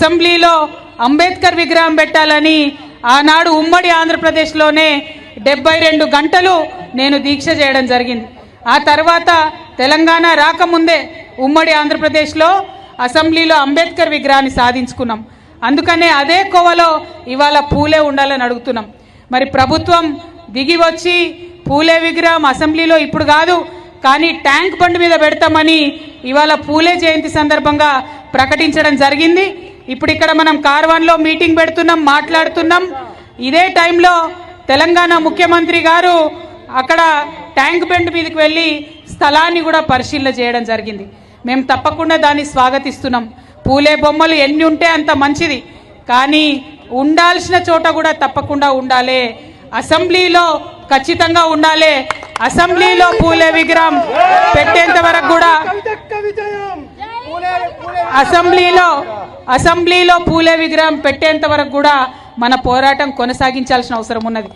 అసెంబ్లీలో అంబేద్కర్ విగ్రహం పెట్టాలని ఆనాడు ఉమ్మడి ఆంధ్రప్రదేశ్లోనే 72 గంటలు నేను దీక్ష చేయడం జరిగింది. ఆ తర్వాత తెలంగాణ రాకముందే ఉమ్మడి ఆంధ్రప్రదేశ్లో అసెంబ్లీలో అంబేద్కర్ విగ్రహాన్ని సాధించుకున్నాం. అందుకనే అదే కోవలో ఇవాళ పూలే ఉండాలని అడుగుతున్నాం. మరి ప్రభుత్వం దిగి వచ్చి పూలే విగ్రహం అసెంబ్లీలో ఇప్పుడు కాదు కానీ ట్యాంక్ బండ్ మీద పెడతామని ఇవాళ పూలే జయంతి సందర్భంగా ప్రకటించడం జరిగింది. ఇప్పుడు ఇక్కడ మనం కార్వాన్లో మీటింగ్ పెడుతున్నాం, మాట్లాడుతున్నాం. ఇదే టైంలో తెలంగాణ ముఖ్యమంత్రి గారు అక్కడ ట్యాంక్ బండ్ మీదకి వెళ్ళి స్థలాన్ని కూడా పరిశీలన చేయడం జరిగింది. మేము తప్పకుండా దాన్ని స్వాగతిస్తున్నాం. పూలే బొమ్మలు ఎన్ని ఉంటే అంత మంచిది, కానీ ఉండాల్సిన చోట కూడా తప్పకుండా ఉండాలి. అసెంబ్లీలో ఖచ్చితంగా ఉండాలి. అసెంబ్లీలో పూలే విగ్రహం పెట్టేంత వరకు కూడా అసెంబ్లీలో పూలే విగ్రహం పెట్టేంత వరకు కూడా మన పోరాటం కొనసాగించాల్సిన అవసరం ఉన్నది.